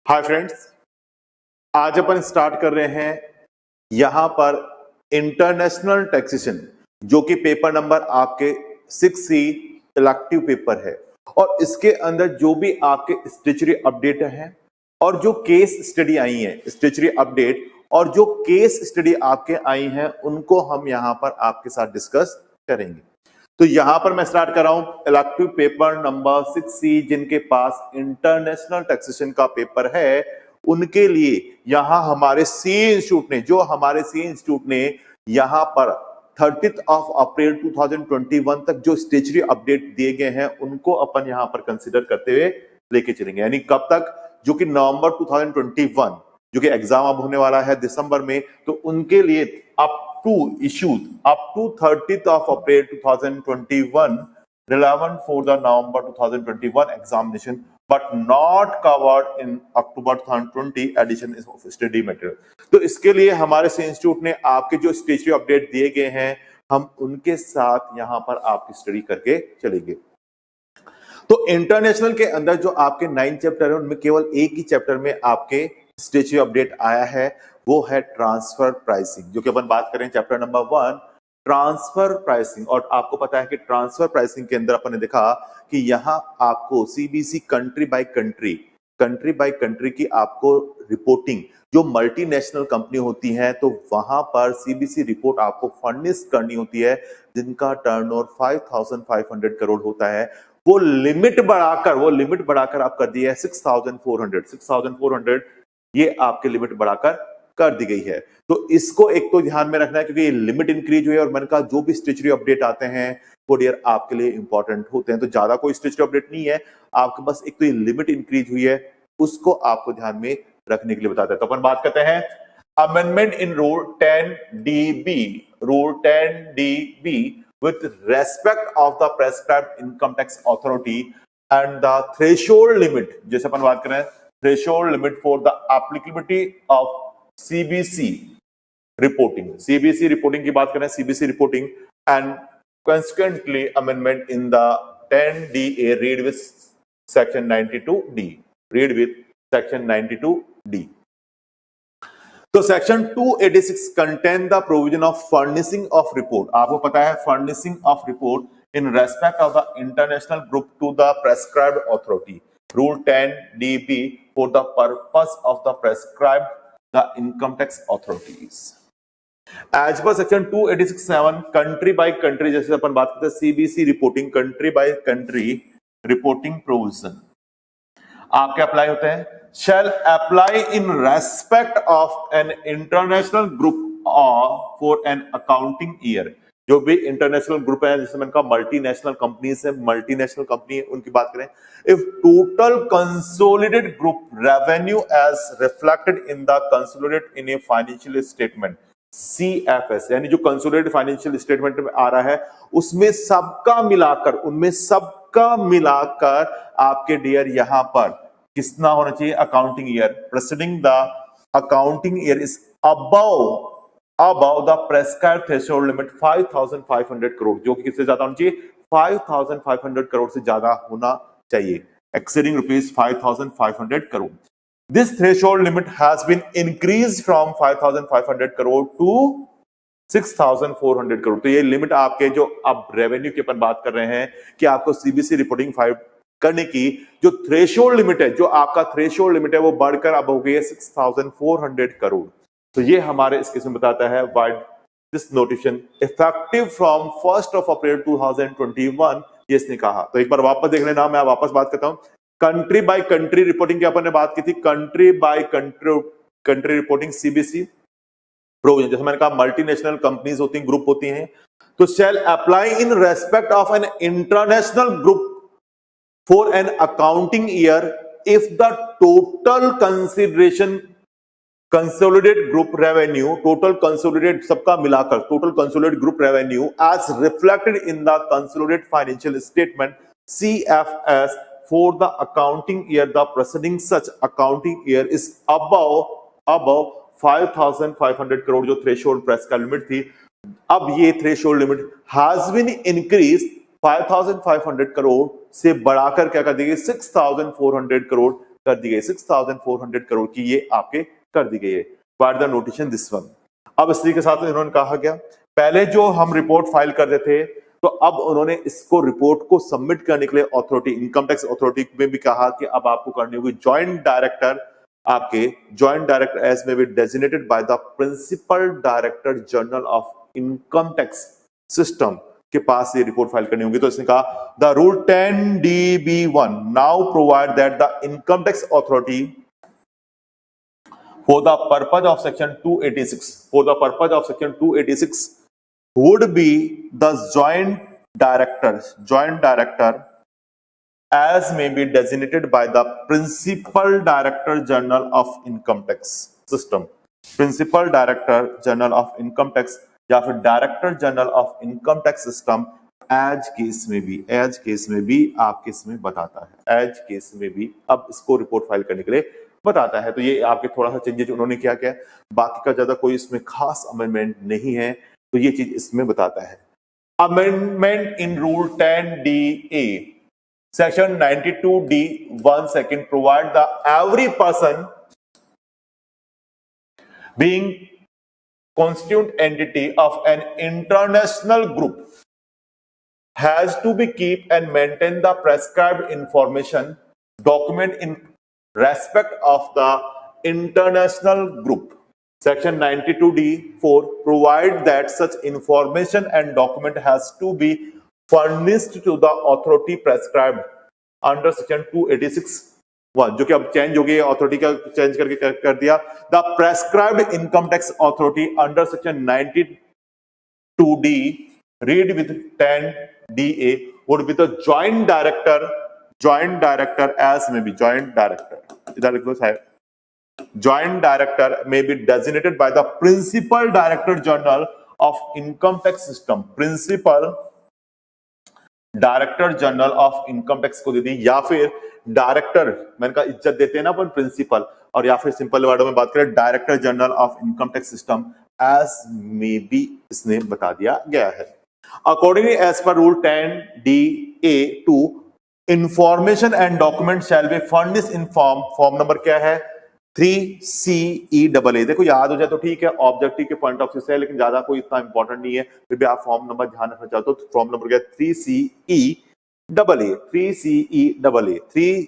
Hi friends, आज अपन start कर रहे हैं यहां पर इंटरनेशनल टैक्सेशन, जो कि पेपर नंबर आपके 6C इलेक्टिव पेपर है। और इसके अंदर जो भी आपके स्टैट्यूटरी अपडेट हैं और जो केस स्टडी आई है, स्टैट्यूटरी अपडेट और जो केस स्टडी आपके आई हैं, उनको हम यहां पर आपके साथ डिस्कस करेंगे। तो यहां पर मैं स्टार्ट कर रहा हूं इलेक्टिव पेपर नंबर 6C। जिनके पास इंटरनेशनल टैक्सेशन का पेपर है, उनके लिए यहां हमारे सी इंस्टीट्यूट ने यहां पर 30 अप्रैल 2021 तक जो स्टैट्यूटरी अपडेट दिए गए हैं, उनको अपन यहां पर कंसीडर करते हुए लेके चलेंगे। यानी कब तक? जो कि नवंबर 2021, जो कि एग्जाम अब होने वाला है दिसंबर में, तो उनके लिए up to 30th of April 2021 relevant for the November 2021 examination but not covered in October 2020 edition of study material। तो इसके लिए हमारे से इंस्टीट्यूट ने आपके जो स्टैट्यूटरी अपडेट दिए गए हैं, हम उनके साथ यहां पर आपकी स्टडी करके चलेंगे। तो इंटरनेशनल के अंदर जो आपके 9 चैप्टर है, उनमें केवल एक ही चैप्टर में आपके स्टैट्यूटरी अपडेट आया है, वो है ट्रांसफर प्राइसिंग, जो कि अपन बात करें चैप्टर नंबर 1 ट्रांसफर प्राइसिंग। और आपको पता है कि ट्रांसफर प्राइसिंग के अंदर अपन ने देखा कि यहां आपको सीबीसी कंट्री बाय कंट्री की आपको रिपोर्टिंग, जो मल्टीनेशनल कंपनी होती है, तो वहां पर सीबीसी रिपोर्ट आपको फर्निश करनी होती है, जिनका टर्नओवर 5500 करोड़ होता है। वो लिमिट बढ़ाकर आप कर दी है 6400। ये आपके लिमिट बढ़ाकर कर दी गई है। तो इसको एक तो ध्यान में रखना है, क्योंकि ये लिमिट इंक्रीज हुई है। और मैंने कहा जो भी स्टैट्यूटरी अपडेट आते हैं वो डियर आपके लिए इंपॉर्टेंट होते हैं। तो ज्यादा कोई स्टैट्यूटरी अपडेट नहीं है, आपके पास एक तो ये लिमिट इंक्रीज हुई है, उसको आपको ध्यान में रखने के लिए बताते हैं। तो अपन बात करते हैं amendment in rule 10DB with respect of the prescribed income tax authority and the threshold limit, जैसे अपन बात करें threshold limit for the applicability of CBC reporting की बात करें, CBC reporting and consequently amendment in the 10DA read with section 92D। तो section 286 contain the provision of furnishing of report. आपको पता है furnishing of report in respect of the international group to the prescribed authority, rule 10DB for the purpose of the prescribed the income tax authorities as per section 286(7) country by country, जैसे अपन बात करते हैं CBC reporting, country by country reporting provision आपके apply होते हैं। shall apply in respect of an international group or for an accounting year। जो भी इंटरनेशनल ग्रुप है, जैसे मैंने कहा मल्टीनेशनल कंपनीज है, मल्टीनेशनल कंपनी है, उनकी बात करें, if total consolidated group revenue as reflected in the consolidated in a financial statement CFS, यानी जो कंसोलिडेटेड फाइनेंशियल स्टेटमेंट में आ रहा है, उनमें सबका मिलाकर आपके डियर यहां पर कितना होना चाहिए? Accounting year presiding the accounting year is above the prescribed threshold limit 5500 crore, जो कि किससे ज्यादा होना चाहिए? 5500 करोड़ से ज्यादा होना चाहिए, exceeding rupees 5500 crore. This threshold limit has been increased from 5500 crore to 6400 crore. तो ये लिमिट आपके जो अब रेवेन्यू की अपन बात कर रहे हैं कि आपको सीबीसी रिपोर्टिंग फाइल करने की जो थ्रेशोल्ड लिमिट है, जो आपका थ्रेशोल्ड लिमिट है, वो बढ़कर अब हो गई है 6400 करोड़। तो ये हमारे इस केस में बताता है why this notification effective from 1 अप्रैल 2021, ये इसने कहा। तो एक बार वापस देख लेना, मैं वापस बात करता हूं। कंट्री बाय कंट्री रिपोर्टिंग की अपन ने बात की थी, country by country reporting CBC provision, जैसे मैंने कहा मल्टीनेशनल कंपनीज होती हैं, ग्रुप होती हैं, तो shall apply in respect of an international group for an accounting year if the total consideration consolidated group revenue, total consolidated सबका मिलाकर total consolidated group revenue as reflected in the consolidated financial statement CFS for the accounting year the preceding such accounting year is above 5500 crore, जो threshold press का limit थी। अब ये threshold limit has been increased 5500 crore से बढ़ाकर क्या कर दी गई? 6400 करोड़ कर दी गई, 6,400 करोड़ की ये आपके कर दी गई है। What the notation this one. अब इसी के साथ इन्होंने कहा क्या, पहले जो हम रिपोर्ट फाइल करते थे तो अब उन्होंने इसको रिपोर्ट को सबमिट करने के लिए अथॉरिटी, इनकम टैक्स अथॉरिटी में भी कहा कि अब आपको करनी होगी जॉइंट डायरेक्टर, आपके joint director as may be designated by the principal director general of income tax system के पास ये रिपोर्ट फाइल करनी होगी। तो इसने कहा the rule 10DB1 now provide that the income tax authority for the purpose of section 286 would be the joint director as may be designated by the principal director general of income tax system, principal director general of income tax या फिर director general of income tax system as case may be आपके इसमें बताता है, as case may भी अब इसको report file करने के लिए बताता है। तो ये आपके थोड़ा सा चेंजेस उन्होंने क्या किया, बाकी का ज्यादा कोई इसमें खास अमेंडमेंट नहीं है, तो ये चीज इसमें बताता है। Amendment in rule 10DA section 92D1 second provide the every person being constituent entity of an international group has to be keep and maintain the prescribed information document in respect of the international group. Section 92D4 provide that such information and document has to be furnished to the authority prescribed under section 286 जो कि अब change हो गई, authority का change करके कर दिया, the prescribed income tax authority under section 92D read with 10DA would be the joint director as may be joint director, इधर लिखो साहब, joint director may be designated by the principal director general of income tax system, principal director general of income tax को दे दी, या फिर director, मैंने कहा इज्जत देते हैं ना अपन प्रिंसिपल, और या फिर सिंपल वर्डों में बात करें director general of income tax system as may be इसने बता दिया गया है। Accordingly as per rule 10DA2 information and document shall be furnished in form number क्या है 3CEAA। देखो याद हो जाए तो ठीक है, ऑब्जेक्टिव के पॉइंट ऑफ व्यू से है, लेकिन ज्यादा कोई इतना इंपॉर्टेंट नहीं है, फिर भी आप फॉर्म नंबर ध्यान रखना चाहते हो तो फॉर्म नंबर क्या 3CEAA, 3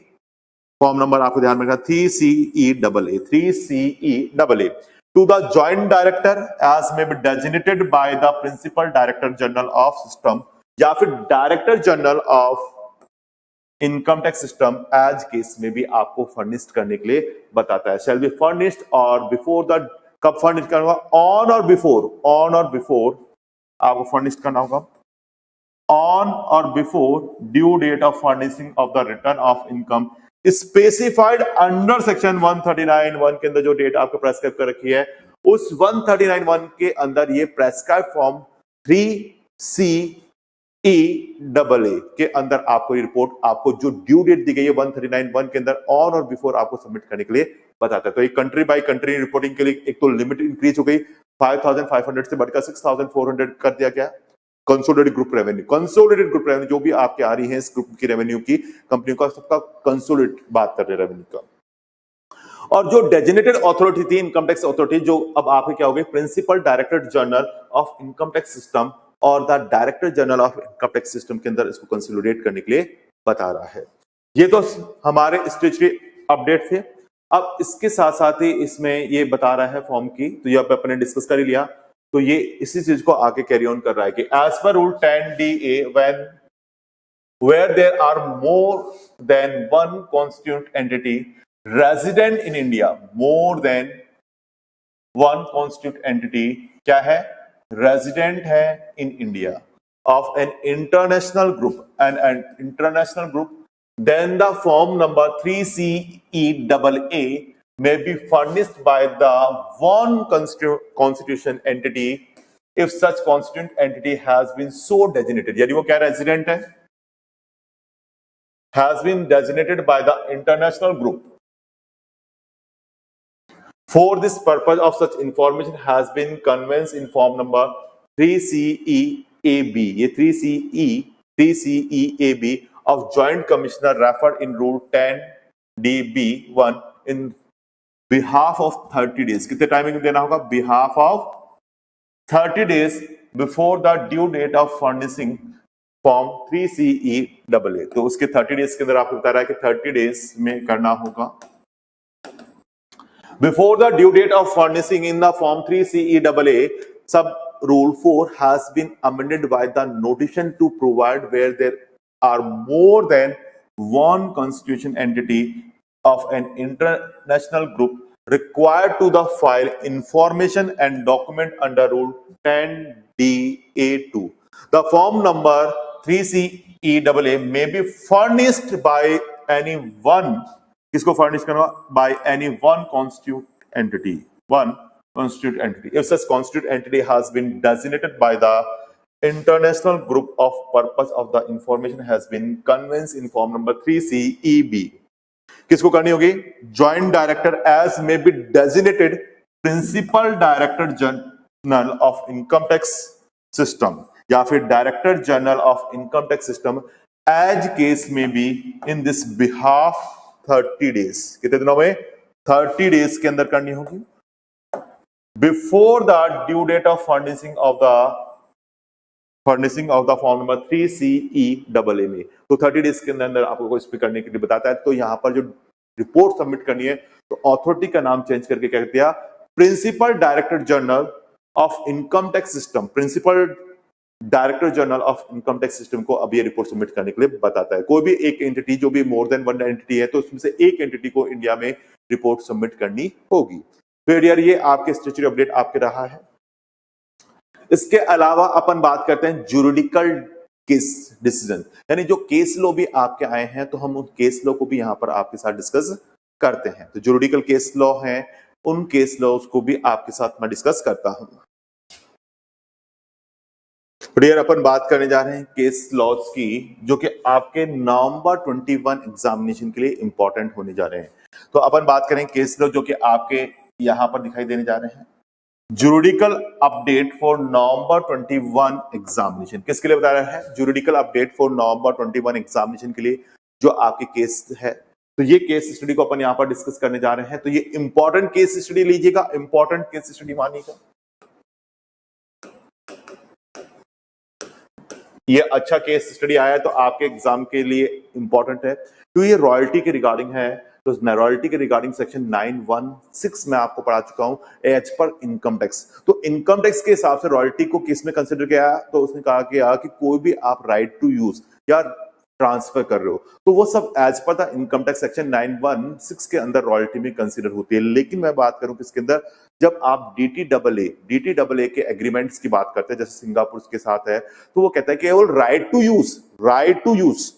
फॉर्म नंबर आपको ध्यान में रखना 3CEAA to the joint director as may be designated by the principal director general of system या फिर director general of income tax system as case may be आपको furnished करने के लिए बताता है। Shall be furnished or before the, कब furnished करना होगा, ऑन और बिफोर आपको फर्निश्ड करना होगा on or before due date of furnishing of the return of income specified under section 139(1) के अंदर जो डेट आपको प्रेस्क्राइब कर रखी है, उस 139(1) के अंदर ये प्रेस्क्राइब फॉर्म 3CEAA के अंदर आपको ये रिपोर्ट, आपको जो ड्यू डेट दी गई है 139(1) के अंदर ऑन और बिफोर आपको सबमिट करने के लिए बताता है। तो एक कंट्री बाय कंट्री रिपोर्टिंग के लिए एक तो लिमिट इंक्रीज हो गई, 5,500 से बढ़कर 6,400 कर दिया गया। कंसोलिडेटेड ग्रुप रेवेन्यू जो भी आपके आ रही है इस ग्रुप की रेवेन्यू की कंपनियों का, सबका कंसोलिडेट बात कर रहे हैं रेवेन्यू का। और जो डेजिग्नेटेड अथॉरिटी थी इनकम टैक्स अथॉरिटी, जो अब आपके क्या हो गई principal director general of income tax system और the director general of income tax system के अंदर इसको कंसोलिडेट करने के लिए बता रहा है। ये तो हमारे स्टेचुटरी अपडेट थे। अब इसके साथ साथ ही इसमें ये बता रहा है फॉर्म की, तो ये अपने डिस्कस कर ही लिया, तो ये इसी चीज को आगे कैरी ऑन कर रहा है कि as per rule 10DA when where there are more than one constituent entity resident in India, more than one constituent entity क्या है, रेजिडेंट है in India of an international group, then the form number 3CEAA may be furnished by the one constitution entity if such constituent entity has been so designated। यदि वो क्या resident है, has been designated by the international group for this purpose of such information has been conveys in form number 3CEAB, ये 3CEAB of Joint Commissioner referred in Rule DB1 in behalf of 30 days. कितने timing देना होगा? Behalf of 30 days before the due date of furnishing form 3CEAA। तो उसके 30 days के अंदर आपको बता रहा है कि 30 डेज में करना होगा। Before the due date of furnishing in the Form 3CEAA, Sub-Rule 4 has been amended by the notation to provide where there are more than one constitution entity of an international group required to the file information and document under Rule 10DA2. The form number 3CEAA may be furnished by anyone. किसको furnish करना? By any one constitute entity, one constitute entity. If such constitute entity has been designated by the international group of purpose of the information has been conveyed in form number 3CEB। किसको करनी होगी? Joint director as may be designated principal director general of income tax system या फिर director general of income tax system as case में be in this behalf 30 days. कितने दिनों में? 30 days के अंदर करनी होगी before the due date of furnishing of the form number 3CEAA में। तो 30 डेज के अंदर आपको इस पे करने के लिए बताता है। तो यहां पर जो रिपोर्ट सबमिट करनी है तो अथॉरिटी का नाम चेंज करके क्या कहते हैं? Principal director general of income tax system. Principal director general of income tax system को अब ये रिपोर्ट सबमिट करने के लिए बताता है। कोई भी एक एंटिटी जो भी मोर देन वन एंटिटी है तो उसमें से एक एंटिटी को इंडिया में रिपोर्ट सबमिट करनी होगी। फिर यार ये आपके स्टैट्यूटरी अपडेट आपके रहा है। इसके अलावा अपन बात करते हैं जुरिडिकल केस डिसीजन, यानी जो केस लॉ भी आपके आए हैं तो हम उन केस लॉ को भी यहां पर आपके साथ डिस्कस करते हैं। तो जुरिडिकल केस लॉ है, उन केस लॉज को भी आपके साथ मैं डिस्कस करता हूं। डियर अपन बात करने जा रहे हैं केस लॉज की जो कि आपके नवंबर 21 एग्जामिनेशन के लिए इंपॉर्टेंट होने जा रहे हैं। तो अपन बात करें केस लॉ जो कि आपके यहां पर दिखाई देने जा रहे हैं। Juridical update for November 21 examination किसके लिए बता रहा है? Juridical update for November 21 examination के लिए जो आपके केस है। तो ये केस स्टडी को अपन यहां पर डिस्कस करने जा रहे हैं। तो ये इंपॉर्टेंट केस स्टडी लीजिएगा, इंपॉर्टेंट केस स्टडी मानिएगा। ये अच्छा केस स्टडी आया है तो आपके एग्जाम के लिए इंपॉर्टेंट है। तो ये रॉयल्टी के रिगार्डिंग है। तो रॉयल्टी के रिगार्डिंग सेक्शन 916 में आपको पढ़ा चुका हूं, एज पर इनकम टैक्स। तो इनकम टैक्स के हिसाब से रॉयल्टी को किस में कंसिडर किया? तो उसने कहा कि कोई भी आप राइट टू यूज या ट्रांसफर कर रहे हो तो वो सब as per the income tax section 916 के अंदर रॉयल्टी में कंसिडर होती है। लेकिन मैं बात करूं किसके अंदर? जब आप DTAA के एग्रीमेंट्स की बात करते हैं, जैसे सिंगापुर के साथ है, तो वो कहता है केवल राइट टू यूज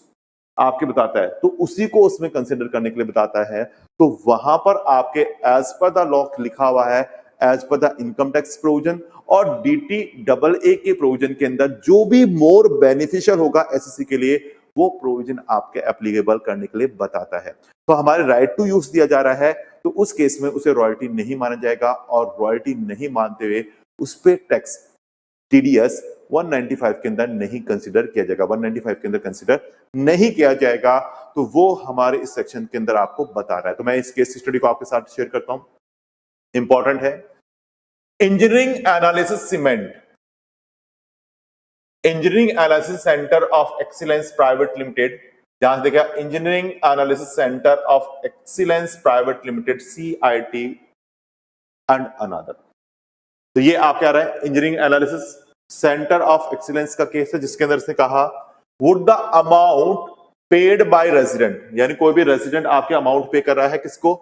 आपके बताता है, तो उसी को उसमें कंसिडर करने के लिए बताता है। तो वहां पर आपके एज पर द लॉ लिखा हुआ है, as per the income tax provision, और DTAA के प्रोविजन के अंदर जो भी मोर बेनिफिशियल होगा एसएससी के लिए वो प्रोविजन आपके एप्लीकेबल करने के लिए बताता है। तो हमारे राइट टू यूज दिया जा रहा है तो उस केस में उसे रॉयल्टी नहीं माना जाएगा, और रॉयल्टी नहीं मानते हुए उस पे टैक्स TDS 195 के अंदर नहीं कंसिडर किया जाएगा, 195 के अंदर कंसिडर नहीं किया जाएगा। तो वो हमारे इस सेक्शन के अंदर आपको बता रहा है। तो मैं इस केस स्टडी को आपके साथ शेयर करता हूं, इंपॉर्टेंट है। Engineering analysis cement, engineering analysis centre of excellence private limited, जहां से देखा engineering analysis centre of excellence private limited CIT and another. तो ये आप क्या रहा है? Engineering analysis centre of excellence का केस है जिसके अंदर से कहा would the amount paid by resident, यानी कोई भी रेजिडेंट आपके अमाउंट पे कर रहा है, किसको?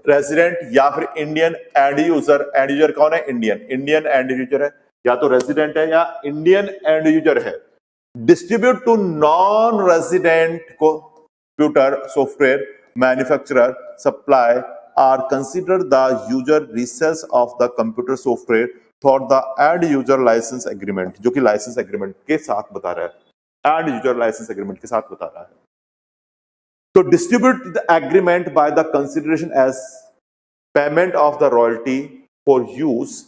रेजिडेंट या फिर Indian end user. End user कौन है? इंडियन एंड यूजर है, या तो रेजिडेंट है या इंडियन एंड यूजर है। Distribute to non resident computer software manufacturer supply are consider the user resells of the computer software for the end user license agreement, जो कि लाइसेंस एग्रीमेंट के साथ बता रहा है, एंड यूजर लाइसेंस एग्रीमेंट के साथ बता रहा है। तो distribute the agreement by the consideration as payment of the royalty for use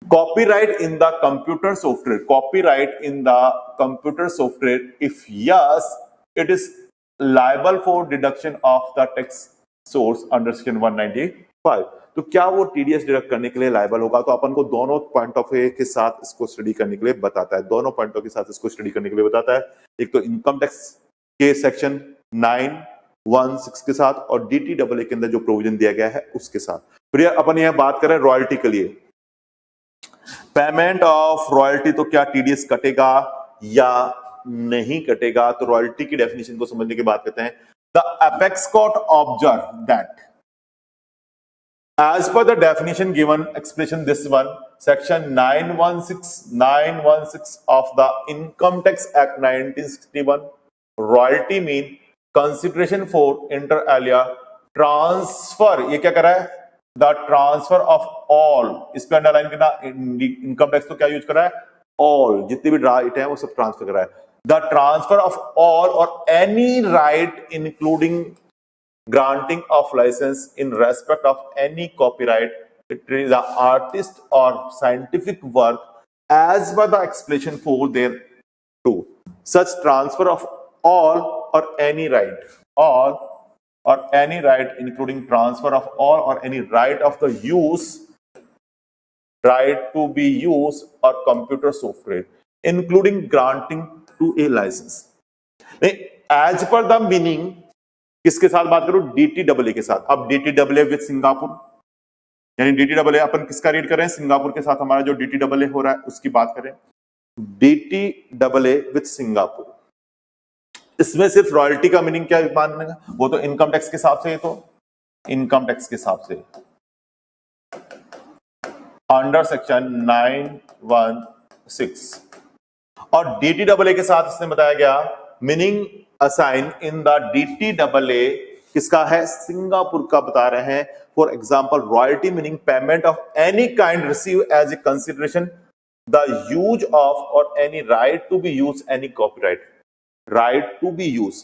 copyright in the computer software, copyright in the computer software, if yes it is liable for deduction of the tax source under section 195। तो क्या वो TDS deduct करने के लिए liable होगा? तो अपन को दोनों पॉइंट ऑफ व्यू के साथ इसको स्टडी करने के लिए बताता है, दोनों पॉइंटों के साथ इसको स्टडी करने के लिए बताता है। एक तो इनकम टैक्स के सेक्शन 916 के साथ और डीटीडब्ल्यूए के अंदर जो प्रोविजन दिया गया है उसके साथ। फिर अपन यह बात करें रॉयल्टी के लिए, पेमेंट ऑफ रॉयल्टी, तो क्या टीडीएस कटेगा या नहीं कटेगा? तो रॉयल्टी की डेफिनेशन को समझने की बात करते हैं। The apex court observe that as per the definition given expression this one section 916 of the Income Tax Act 1961, royalty mean consideration for inter alia transfer, ये क्या कर रहा है? द ट्रांसफर ऑफ ऑल, इस पे अंडरलाइन करना, income tax तो क्या यूज कर रहा है? ऑल, जितने भी राइट है वो सब ट्रांसफर कर रहा है। द ट्रांसफर ऑफ ऑल और any right including granting of license in respect of any copyright, it is the artist or scientific work as per the explanation for thereto. Such transfer of all or any right, all or any right including transfer of all or any right of the use, right to be used or computer software including granting to a license. As per the meaning, किसके साथ बात करूं? डीटीडब्ल्यूए के साथ। अब डीटीडब्ल्यूए with Singapore, यानी डीटीडब्ल्यूए अपन किसका read कर रहे हैं? सिंगापुर के साथ हमारा जो डीटीडब्ल्यूए हो रहा है उसकी बात करें। डीटीडब्ल्यूए विद सिंगापुर, इसमें सिर्फ रॉयल्टी का मीनिंग क्या मानेगा? वो तो इनकम टैक्स के हिसाब से, तो इनकम टैक्स के हिसाब से अंडर सेक्शन 916, और डीटीडब्ल्यूए के साथ इसने बताया गया meaning assign in the DTWA किसका है? सिंगापुर का बता रहे हैं। For example royalty meaning payment of any kind receive as a consideration the use of और any right to be use any copyright, right to be use,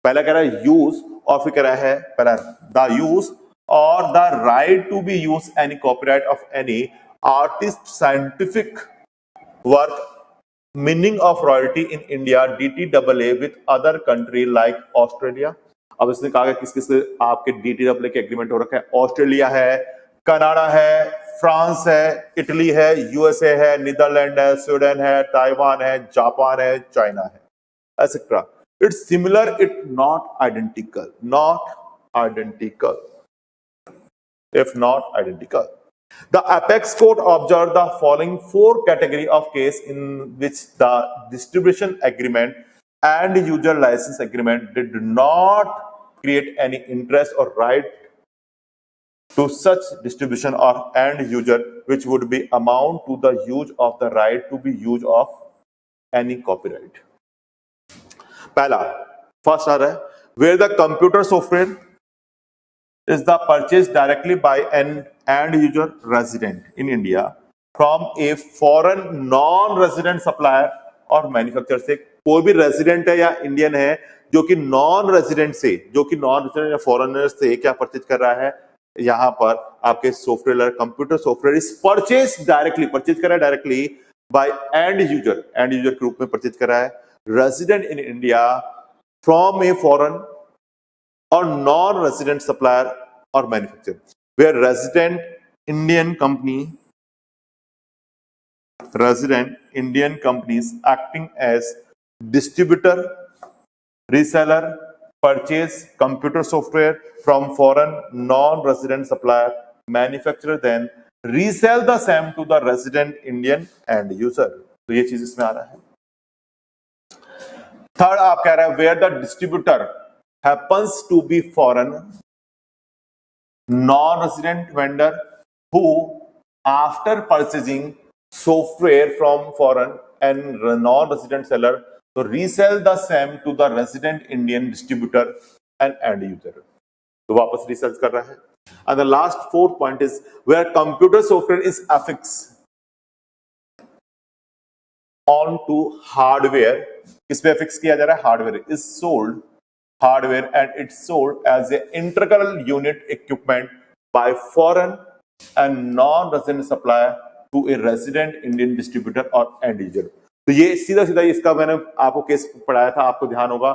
पहला कह रहा है यूज और फिर कह रहा है पहला द यूज और the right to be use any copyright of any artist scientific work. Meaning of royalty in India DTWA with other country like Australia. अब इसने कहा किस किस आपके डीटीडब्ल्यूए के एग्रीमेंट हो रखा है? ऑस्ट्रेलिया है, कनाडा है, फ्रांस है, इटली है, यूएसए है, नीदरलैंड है, स्वीडन है, ताइवान है, जापान है, चाइना है, etcetera. It's similar, it not identical, not identical, if not identical. The apex court observed the following four category of case in which the distribution agreement and user license agreement did not create any interest or right to such distribution or end user which would be amount to the use of the right to be use of any copyright. पहला first आ रहा है where the computer software is the purchase directly by an end user resident in India from a foreign non-resident supplier और manufacturer से। कोई भी resident है या Indian है जो कि नॉन रेजिडेंट से, जो कि नॉन रेजिडेंट या फॉरेनर से क्या परचेज कर रहा है? यहां पर आपके software, computer software is purchase directly, purchase कर रहा है directly by end user, end user के रूप में परचेज कर रहा है, resident in India from a foreign or non-resident supplier or manufacturer, where resident Indian companies acting as distributor, reseller, purchase computer software from foreign non-resident supplier, manufacturer, then resell the same to the resident Indian end user. तो ये चीज इसमें आ रहा है। Third आप कह रहे हैं where the distributor happens to be foreign non-resident vendor who after purchasing software from foreign and non-resident seller to resell the same to the resident Indian distributor and end user, तो वापस resale कर रहा है। and the last fourth point is where computer software is affixed on to hardware, किस पे affix किया जा रहा है? Hardware is sold, hardware and it's sold as an integral unit equipment by foreign and non-resident supplier to a resident Indian distributor or end user। तो ये सीधा सीधा इसका मैंने आपको केस पढ़ाया था, आपको ध्यान होगा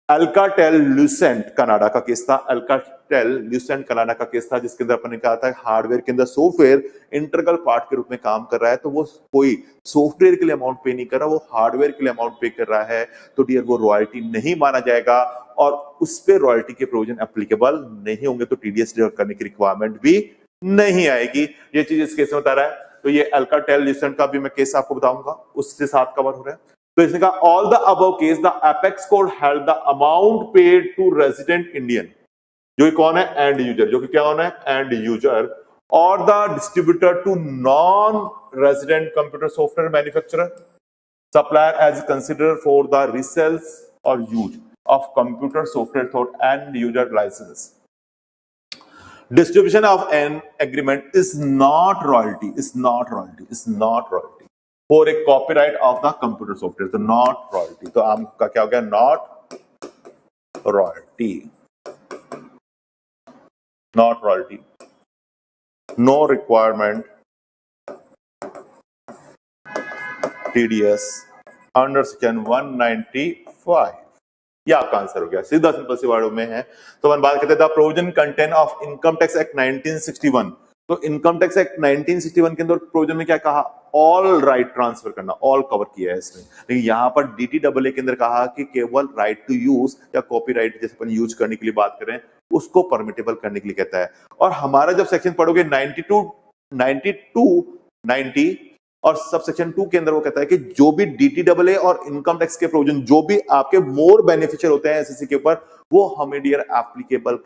अल्काटेल ल्यूसेंट कनाडा का केस था, अल्काटेल ल्यूसेंट कनाडा का केस था, जिसके अंदर अपन ने कहा था हार्डवेयर के अंदर सॉफ्टवेयर इंटीग्रल पार्ट के रूप में काम कर रहा है, तो वो कोई सॉफ्टवेयर के लिए अमाउंट पे नहीं कर रहा, वो हार्डवेयर के लिए अमाउंट पे कर रहा है, तो डियर वो रॉयल्टी नहीं माना जाएगा और उस पे रॉयल्टी के प्रोविजन एप्लीकेबल नहीं होंगे, तो टीडीएस करने की रिक्वायरमेंट भी नहीं आएगी। ये चीज इस केस में बता रहा है। तो ये अल्काटेल ल्यूसेंट का भी मैं केस आपको बताऊंगा, उसके साथ कवर हो रहा है। तो इसने कहा all the above case the apex court held the amount paid to resident Indian, जो कि कौन है, एंड यूजर, जो कि क्या होना है, एंड यूजर, और the distributor to non resident computer software manufacturer supplier as consider for the resales और use of computer software for end user licence. Distribution of an agreement is not royalty for a copyright of the computer software, तो not royalty, तो आपका क्या हो गया, not royalty, no requirement TDS under section 195, ये आपका answer हो गया, सीधा सिंपल सी वर्डों में है। तो अपन बात करते हैं the provision content of income tax act 1961। तो इनकम टैक्स एक्ट 1961 के अंदर प्रोविजन में क्या कहा, ऑल राइट ट्रांसफर करना, ऑल कवर किया है इसमें, लेकिन यहाँ पर DTAA के अंदर कहा कि केवल राइट टू यूज या कॉपीराइट जैसे अपन यूज करने के लिए बात करें उसको परमिटेबल करने के लिए कहता है। और हमारा जब सेक्शन पढ़ोगे 90 और सब सेक्शन 2 के अंदर वो कहता है कि जो भी DTAA और इनकम टैक्स के प्रोविजन जो भी आपके मोर बेनिफिशियल होते हैं एसएससी के ऊपर, वो हमें डियर एप्लीकेबल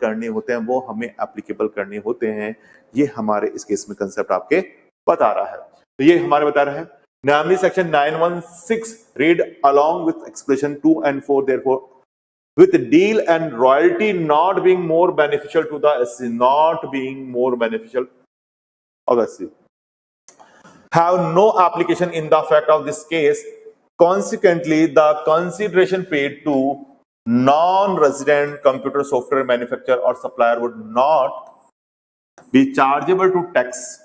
करने होते हैं, ये हमारे इस केस में कंसेप्ट आपके बता रहा है। तो ये हमारे बता रहा है Namli section 916 read along with expression 2 and 4 therefore with deal and royalty not being more beneficial to the SC, have no application in the fact of this case. Consequently, the consideration paid to non-resident computer software manufacturer or supplier would not be chargeable to tax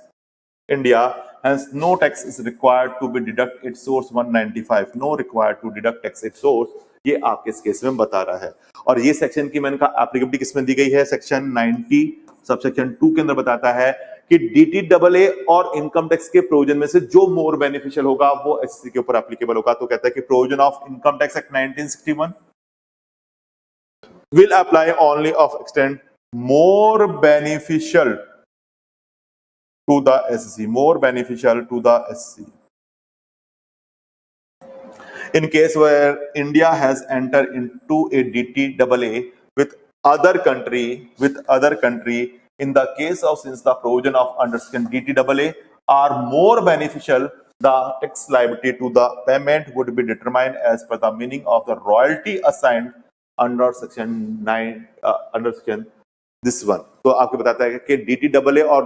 India. Hence, no tax is required to be deduct its source 195. No required to deduct tax its source. ये आपके इस case में बता रहा है। और ये section की मैंने कहा एप्लीकेबिलिटी किसमें दी गई है, सेक्शन 90 सबसेक्शन 2 के अंदर बताता है कि DTAA और इनकम टैक्स के प्रोविजन में से जो मोर बेनिफिशियल होगा वो एससी के ऊपर एप्लीकेबल होगा। तो कहता है कि provision of income tax act 1961 will apply only of extent more beneficial to the SC, in case where India has entered into a DTAA with other country, in the case of since the provision of under section DTAA are more beneficial, the tax liability to the payment would be determined as per the meaning of the royalty assigned under section 9 under section this one। तो आपको बताता है कि DTAA और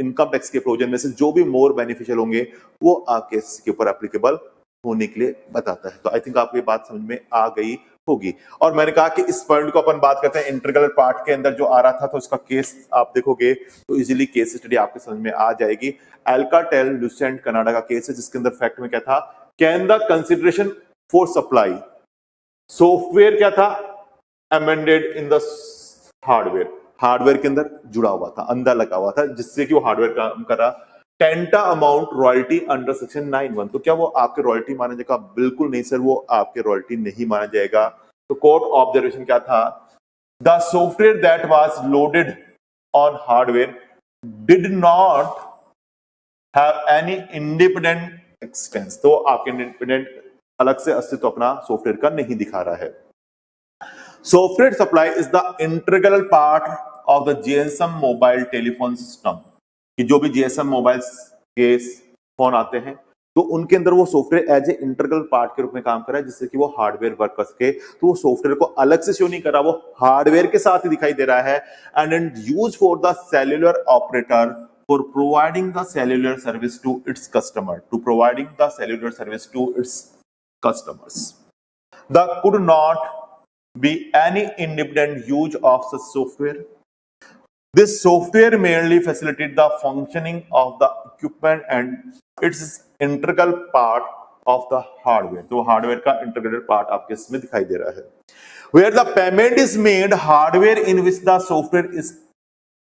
income tax के provision में से जो भी मोर बेनिफिशियल होंगे वो आपके इसके ऊपर एप्लीकेबल होने के लिए बताता है। तो आई थिंक आपको ये बात समझ में आ गई होगी। और मैंने कहा कि इस पॉइंट को अपन बात करते हैं इंटीग्रल पार्ट के अंदर जो आ रहा था, तो इसका केस आप देखोगे तो इजीली केस स्टडी आपके समझ में आ जाएगी। अल्काटेल ल्यूसेंट कनाडा का केस है जिसके अंदर फैक्ट में क्या था, can the consideration for supply software क्या था, अमेंडेड इन द हार्डवेयर के अंदर जुड़ा हुआ था, अंदर लगा हुआ था, जिससे कि वो हार्डवेयर काम कर रहा। टेंटा अमाउंट रॉयल्टी अंडर सेक्शन 91, तो क्या वो आपके रॉयल्टी माना जाएगा? बिल्कुल नहीं सर, वो आपके रॉयल्टी नहीं माना जाएगा। तो कोर्ट ऑब्जर्वेशन क्या था, the software that was loaded on hardware did not have any independent expanse, तो आपके इंडिपेंडेंट अलग से अस्तित्व अपना सॉफ्टवेयर का नहीं दिखा रहा है। Software supply is the integral part of the GSM mobile telephone system, कि जो भी GSM मोबाइल के फोन आते हैं तो उनके अंदर वो software as a integral part के रूप में काम कर रहा है, जिससे कि वो हार्डवेयर वर्क कर सके। तो वो सॉफ्टवेयर को अलग से शो नहीं कर रहा, वो हार्डवेयर के साथ ही दिखाई दे रहा है। End use for the cellular operator for providing the cellular service to its customers, the could not be any independent use of such software. This software merely facilitates the functioning of the equipment and its integral part of the hardware. तो hardware का integrated part आपके इसमें दिखाई दे रहा है। where the payment is made, hardware in which the software is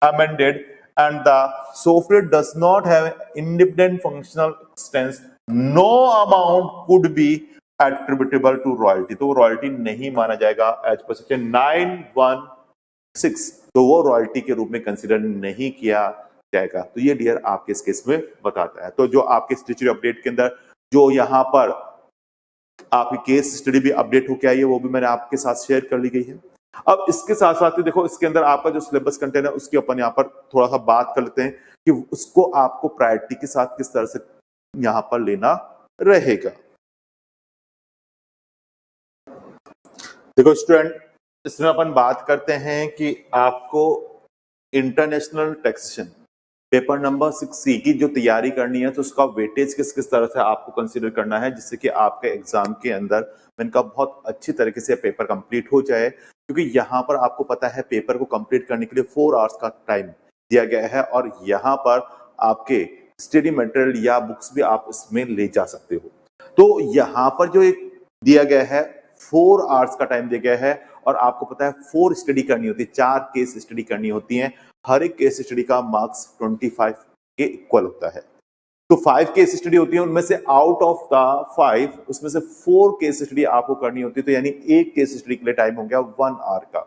amended and the software does not have independent functional extents, no amount could be attributable to royalty. तो royalty नहीं माना जाएगा एज पर सेक्शन 916, तो वो royalty के रूप में consider नहीं किया जाएगा। तो ये डियर आपके इस केस में बताता है। तो जो आपके स्टैट्यूटरी अपडेट के अंदर जो यहाँ पर आपकी केस स्टडी भी अपडेट होके आई है वो भी मैंने आपके साथ शेयर कर ली गई है। अब इसके साथ साथ ही देखो इसके अंदर आपका जो सिलेबस कंटेंट है उसकी अपन यहाँ पर थोड़ा सा बात कर लेते हैं कि उसको आपको प्रायोरिटी के साथ किस तरह से यहाँ पर लेना रहेगा। देखो स्टूडेंट, इसमें अपन बात करते हैं कि आपको international taxation paper number 6C की जो तैयारी करनी है तो उसका वेटेज किस किस तरह से आपको कंसीडर करना है जिससे कि आपके एग्जाम के अंदर इनका बहुत अच्छी तरीके से पेपर कंप्लीट हो जाए। क्योंकि यहाँ पर आपको पता है पेपर को कंप्लीट करने के लिए 4 आवर्स का टाइम दिया गया है और यहाँ पर आपके स्टडी मटेरियल या बुक्स भी आप इसमें ले जा सकते हो। तो यहाँ पर जो एक दिया गया है 4 आवर्स का टाइम दिया गया है और आपको पता है 4 स्टडी करनी होती है, 4 केस स्टडी करनी होती है। हर एक केस स्टडी का मार्क्स 25 के इक्वल होता है। तो 5 केस स्टडी होती है, उनमें से आउट ऑफ द 5 उसमें से 4 केस स्टडी आपको करनी होती है। तो यानी एक केस स्टडी के लिए टाइम हो गया 1 आवर का।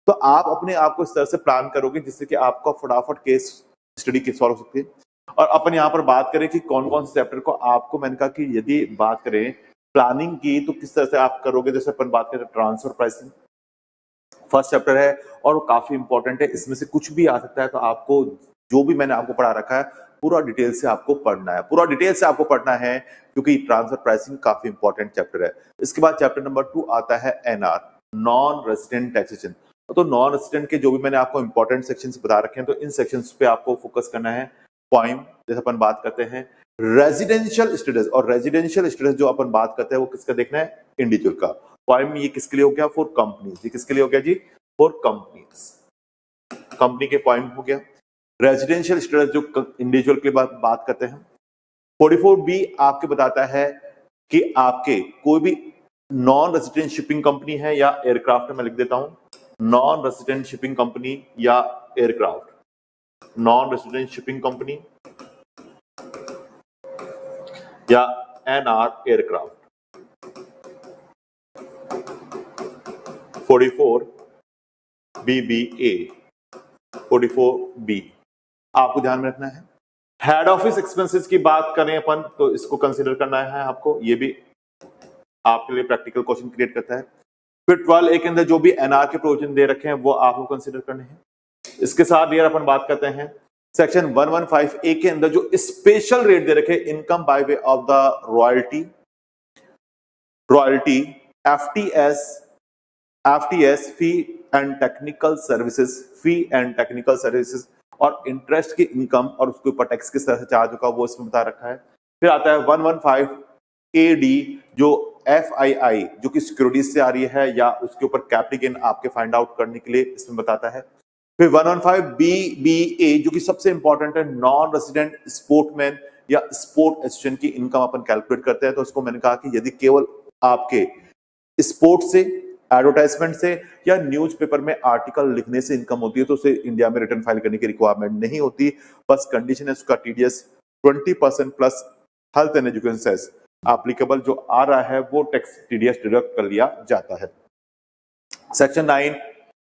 तो आप अपने आप को इस तरह से प्लान करोगे जिससे कि आपका फटाफट केस स्टडी की सॉल्व हो सकती है। और अपन यहाँ पर बात करें कि कौन कौन से चैप्टर को आपको, मैंने कहा कि यदि बात करें प्लानिंग की तो किस तरह से आप करोगे। जैसे अपन बात करें ट्रांसफर प्राइसिंग फर्स्ट चैप्टर है और वो काफी इंपॉर्टेंट है, इसमें से कुछ भी आ सकता है। तो आपको जो भी मैंने आपको पढ़ा रखा है पूरा डिटेल से आपको पढ़ना है, पूरा डिटेल से आपको पढ़ना है क्योंकि ट्रांसफर प्राइसिंग काफी इंपॉर्टेंट चैप्टर है। इसके बाद चैप्टर नंबर 2 आता है एनआर, नॉन रेजिडेंट टैक्सेशन। तो नॉन रेजिडेंट के जो भी मैंने आपको इंपॉर्टेंट सेक्शंस बता रखे हैं तो इन सेक्शंस पे आपको फोकस करना है। पॉइंट जैसे अपन बात करते हैं रेजिडेंशियल स्टेटस, और रेजिडेंशियल स्टेटस जो अपन बात करते हैं वो किसका देखना है, इंडिविजुअल का। पॉइंट ये किसके लिए हो गया, फॉर कंपनीज। ये किसके लिए हो गया जी, फॉर कंपनीज, कंपनी के पॉइंट हो गया। रेजिडेंशियल स्टेटस जो इंडिविजुअल के बात करते हैं। 44B आपके बताता है कि आपके कोई भी नॉन रेजिडेंट शिपिंग कंपनी है या एयरक्राफ्ट, में लिख देता हूं नॉन रेजिडेंट शिपिंग कंपनी या aircraft, non resident shipping company या एनआर एयरक्राफ्ट। 44BBA 44B आपको ध्यान में रखना है। हेड ऑफिस एक्सपेंसेस की बात करें अपन तो इसको कंसीडर करना है आपको, ये भी आपके लिए प्रैक्टिकल क्वेश्चन क्रिएट करता है। फिर 12A के अंदर जो भी एनआर के प्रोविजन दे रखे हैं वो आपको कंसीडर करने हैं। इसके साथ यार अपन बात करते हैं सेक्शन 115A के अंदर जो स्पेशल रेट दे रखे income by way of the royalty, FTS fee and technical services, और इंटरेस्ट की इनकम और उसके ऊपर टैक्स किस तरह से चार्ज होगा वो इसमें बता रखा है। फिर आता है 115AD जो FII जो कि सिक्योरिटीज से आ रही है या उसके ऊपर कैपिटल गेन आपके फाइंड आउट करने के लिए इसमें बताता है। फिर 115BBA जो कि सबसे इंपॉर्टेंट है, नॉन रेजिडेंट स्पोर्टमैन या स्पोर्ट एसोसिएशन की इनकम अपन कैलकुलेट करते हैं। तो उसको मैंने कहा कि यदि केवल आपके स्पोर्ट से, एडवर्टाइजमेंट से या न्यूज़पेपर में आर्टिकल लिखने से इनकम होती है तो उसे इंडिया में रिटर्न फाइल करने की रिक्वायरमेंट नहीं होती। बस कंडीशन है उसका TDS 20% plus health and education cess applicable जो आ रहा है वो टैक्स TDS डिडक्ट कर लिया जाता है। सेक्शन 9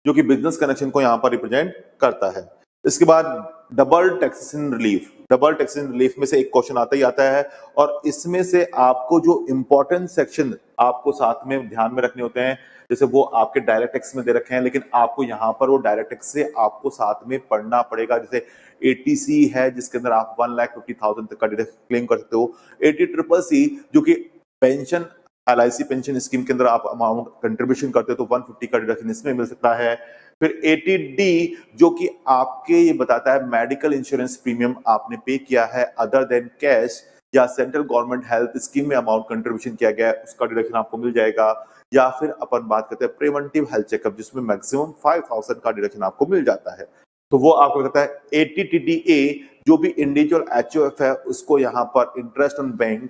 जो कि बिजनेस कनेक्शन को यहाँ पर रिप्रेजेंट करता है। इसके बाद डबल टैक्सेशन रिलीफ में से एक क्वेश्चन आता ही आता है और इसमें से आपको जो इंपॉर्टेंट सेक्शन आपको साथ में ध्यान में रखने होते हैं, जैसे वो आपके डायरेक्ट टैक्स में दे रखे हैं लेकिन आपको यहाँ पर वो डायरेक्ट टैक्स से आपको साथ में पढ़ना पड़ेगा। जैसे ATC है जिसके अंदर आप 1,50,000 तक का डिडक्ट क्लेम कर सकते हो। ATCCC जो कि पेंशन LIC पेंशन स्कीम के अंदर आप अमाउंट कंट्रीब्यूशन करते हो तो 150 का डिडक्शन इसमें मिल सकता है। फिर 80D जो कि आपके ये बताता है मेडिकल इंश्योरेंस प्रीमियम आपने पे किया है अदर देन कैश या सेंट्रल गवर्नमेंट हेल्थ स्कीम में अमाउंट कंट्रीब्यूशन किया गया है उसका डिडक्शन आपको मिल जाएगा। या फिर अपन बात करते हैं प्रिवेंटिव हेल्थ चेकअप जिसमें मैक्सिमम 5,000 का डिडक्शन आपको मिल जाता है तो वो आपको कहता है। 80TDA जो भी इंडिविजुअल HOF है उसको यहाँ पर interest on bank,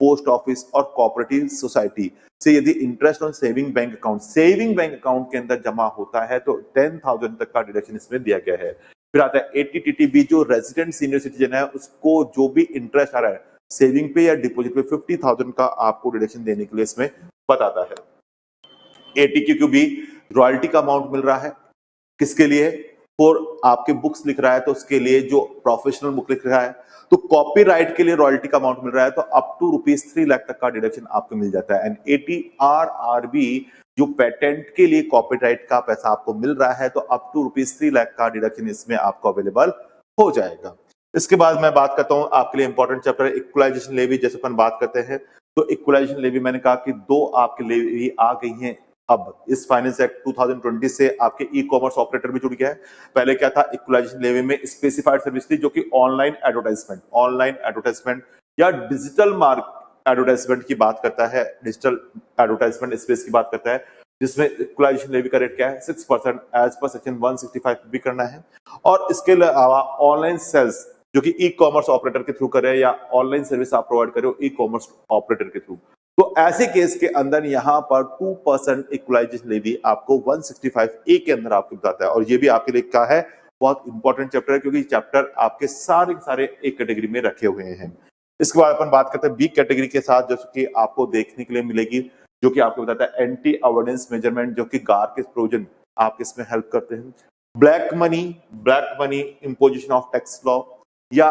post office और कोऑपरेटिव सोसाइटी से यदि interest on saving bank account के अंदर जमा होता है तो 10,000 तक का डिडक्शन इसमें दिया गया है। फिर आता है ATTTB, जो रेजिडेंट सीनियर सिटीजन है उसको जो भी इंटरेस्ट आ रहा है सेविंग पे या डिपॉजिट पे 50,000 का आपको डिडक्शन देने के लिए इसमें बताता है। ATQQB रॉयल्टी का अमाउंट मिल रहा है किसके लिए? फॉर आपके बुक्स लिख रहा है तो उसके लिए, जो प्रोफेशनल बुक लिख रहा है तो कॉपीराइट के लिए रॉयल्टी का अमाउंट मिल रहा है तो अप टू ₹3 लाख तक का डिडक्शन आपको मिल जाता है। एंड ATRRB जो पेटेंट के लिए कॉपीराइट का पैसा आपको मिल रहा है तो अप टू ₹3 लाख का डिडक्शन इसमें आपको अवेलेबल हो जाएगा। इसके बाद मैं बात करता हूं आपके लिए इंपॉर्टेंट चैप्टर इक्वलाइजेशन लेवी। जैसे अपन बात करते हैं तो इक्वलाइजेशन लेवी मैंने कहा कि 2 आपके लेवी आ गई हैं अब इस फाइनेंस एक्ट 2020 से। आपके ई कॉमर्स ऑपरेटर भी जुड़ गया है। पहले क्या था, इक्वलाइजेशन लेवी में स्पेसिफाइड सर्विस थी जो कि ऑनलाइन एडवर्टाइजमेंट या डिजिटल मार्क एडवर्टाइजमेंट की बात करता है, डिजिटल एडवर्टाइजमेंट स्पेस की बात करता है, जिसमें इक्वलाइजेशन लेवी का रेट क्या है 6% एज पर सेक्शन 165 भी करना है। और इसके अलावा ऑनलाइन सेल्स जो कि ई कॉमर्स ऑपरेटर के थ्रू करे या ऑनलाइन सर्विस आप प्रोवाइड करे ई कॉमर्स ऑपरेटर के थ्रू, तो ऐसे केस के अंदर यहां पर 2% इक्वलाइजेशन लेवी आपको 165A के अंदर आपको बताता है। और ये भी आपके लिए क्या है, बहुत इंपॉर्टेंट चैप्टर है क्योंकि चैप्टर आपके सारे एक कैटेगरी में रखे हुए हैं। इसके बाद अपन बात करते हैं बी कैटेगरी के साथ, जो कि आपको देखने के लिए मिलेगी, जो कि आपको बताता है एंटी अवॉइडेंस मेजरमेंट, जो कि गार के प्रोविजन आपके इसमें हेल्प करते हैं। Black money imposition of tax law या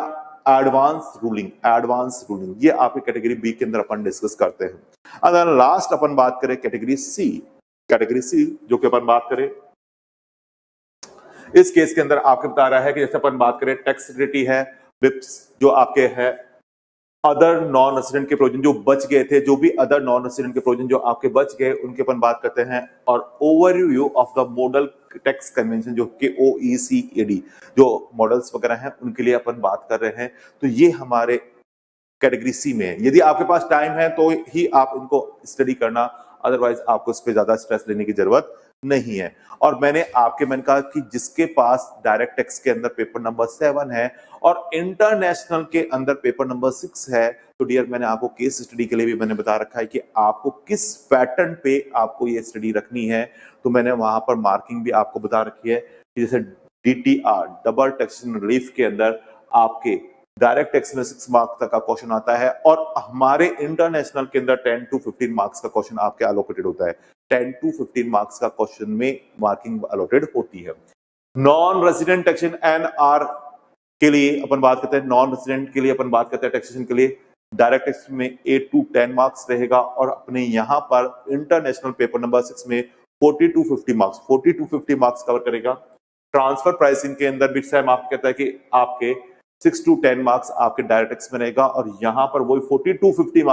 एडवांस रूलिंग, ये आपकी कैटेगरी बी के अंदर अपन डिस्कस करते हैं। अगर लास्ट अपन बात करें कैटेगरी सी जो कि अपन बात करें इस केस के अंदर आपके बता रहा है कि जैसे अपन बात करें टैक्स सिक्योरिटी है, बिप्स जो आपके है, अदर नॉन रेसिडेंट के प्रोविजन जो बच गए थे, जो भी अदर नॉन रेसिडेंट के प्रोविजन जो आपके बच गए उनके अपन बात करते हैं। और overview of the model tax convention जो कि OECD जो मॉडल्स वगैरह हैं उनके लिए अपन बात कर रहे हैं। तो ये हमारे कैटेगरी सी में है। यदि आपके पास टाइम है तो ही आप इनको स्टडी करना, अदरवाइज आपको इस पे ज्यादा स्ट्रेस लेने की जरूरत नहीं है। और मैंने कहा कि जिसके पास डायरेक्ट टैक्स के अंदर पेपर नंबर 7 है और इंटरनेशनल के अंदर पेपर नंबर 6 है, तो डियर मैंने आपको केस स्टडी के लिए भी मैंने बता रखा है कि आपको किस पैटर्न पे आपको ये स्टडी रखनी है। तो मैंने वहां पर मार्किंग भी आपको बता रखी है कि जैसे DTR डबल टैक्सेशन रिलीफ के अंदर आपके डायरेक्ट टैक्स में 6 मार्क्स तक का क्वेश्चन आता है और हमारे इंटरनेशनल के अंदर 10 to 15 मार्क्स का क्वेश्चन आपके अलोकेटेड होता है। 10 to 15 मार्क्स का क्वेश्चन में मार्किंग अलोकेटेड होती है। नॉन रेजिडेंट टैक्सेशन NR के लिए अपन बात करते हैं, नॉन रेजिडेंट के लिए अपन बात करते हैं टैक्सेशन के लिए डायरेक्ट टैक्स में 8 to 10 मार्क्स रहेगा और अपने यहाँ पर इंटरनेशनल पेपर नंबर 6 में 40 to 50 मार्क्स कवर करेगा। ट्रांसफर प्राइसिंग के अंदर भी सेम आपको कहता है कि आपके 6 to 10 मार्क्स आपके डायरेक्ट टैक्स में रहेगा और यहाँ पर वही 40 to 50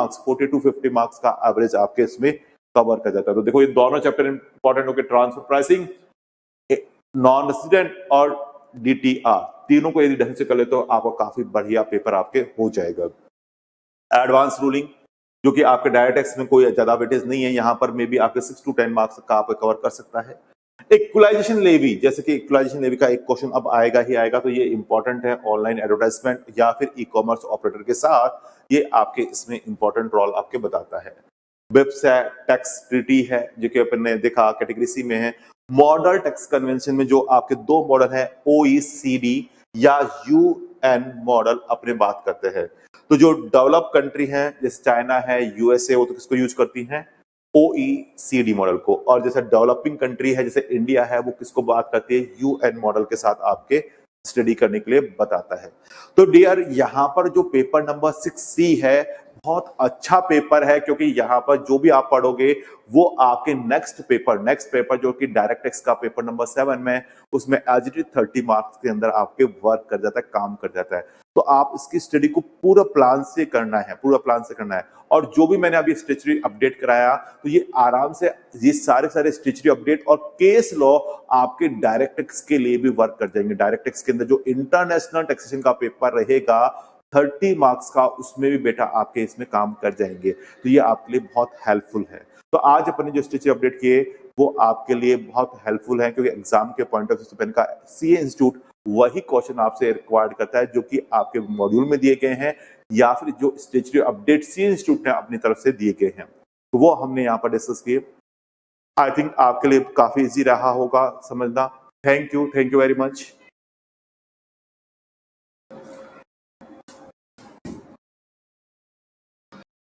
मार्क्स का एवरेज आपके इसमें कवर कर जाता है। तो देखो ये दोनों चैप्टर इंपॉर्टेंट हो गए, ट्रांसफर प्राइसिंग, नॉन रेसिडेंट और DTR, तीनों को यदि ढंग से कर ले तो आपको काफी बढ़िया पेपर आपके हो जाएगा। एडवांस रूलिंग जो कि आपके डायरेक्ट टैक्स में कोई ज्यादा वेटेज नहीं है, यहाँ पर मे बी आपके 6 to 10 मार्क्स का आप कवर कर सकता है। इक्वलाइजेशन लेवी, जैसे कि इक्वलाइजेशन लेवी का एक क्वेश्चन अब आएगा ही आएगा, तो ये इंपॉर्टेंट है ऑनलाइन एडवर्टाइजमेंट या फिर ई कॉमर्स ऑपरेटर के साथ, ये आपके इसमें इंपॉर्टेंट रोल आपके बताता है। बिप्स है, टैक्स ट्रीटी है जो कि अपन ने देखा कैटेगरी सी में है। मॉडल टैक्स कन्वेंशन में जो आपके 2 मॉडल है OECD या UN मॉडल अपने बात करते हैं। तो जो डेवलप कंट्री है जैसे चाइना है, USA, वो तो किसको यूज करती हैं, OECD मॉडल को। और जैसे डेवलपिंग कंट्री है जैसे इंडिया है, वो किसको बात करती है, UN मॉडल के साथ आपके स्टडी करने के लिए बताता है। तो डियर यहाँ पर जो पेपर नंबर 6C है बहुत अच्छा पेपर है क्योंकि यहाँ पर जो भी आप पढ़ोगे वो आपके नेक्स्ट पेपर जो कि डायरेक्ट टैक्स का पेपर नंबर 7 में, उसमें एज इट इज 30 मार्क्स के अंदर आपके वर्क कर जाता है, काम कर जाता है। तो आप इसकी स्टडी को पूरा प्लान से करना है। और जो भी मैंने अभी स्टेचुरी अपडेट कराया तो ये आराम से ये सारे स्टेचुरी अपडेट और केस लॉ आपके डायरेक्ट टैक्स के लिए भी वर्क कर जाएंगे। डायरेक्ट टैक्स के अंदर जो इंटरनेशनल टैक्सेशन का पेपर रहेगा 30 मार्क्स का, उसमें भी बेटा आपके इसमें काम कर जाएंगे। तो ये आपके लिए बहुत हेल्पफुल है। तो आज अपने जो स्टेचुरी अपडेट किए वो आपके लिए बहुत हेल्पफुल है क्योंकि एग्जाम के पॉइंट ऑफ व्यू से का CA इंस्टीट्यूट वही क्वेश्चन आपसे रिक्वायर्ड करता है जो कि आपके मॉड्यूल में दिए गए हैं। या फिर जो स्टेचुटरी अपडेट सी इंस्टीट्यूट ने अपनी तरफ से दिए गए हैं, तो वो हमने यहाँ पर डिस्कस किए। आई थिंक आपके लिए काफी इजी रहा होगा समझना। Thank you very much.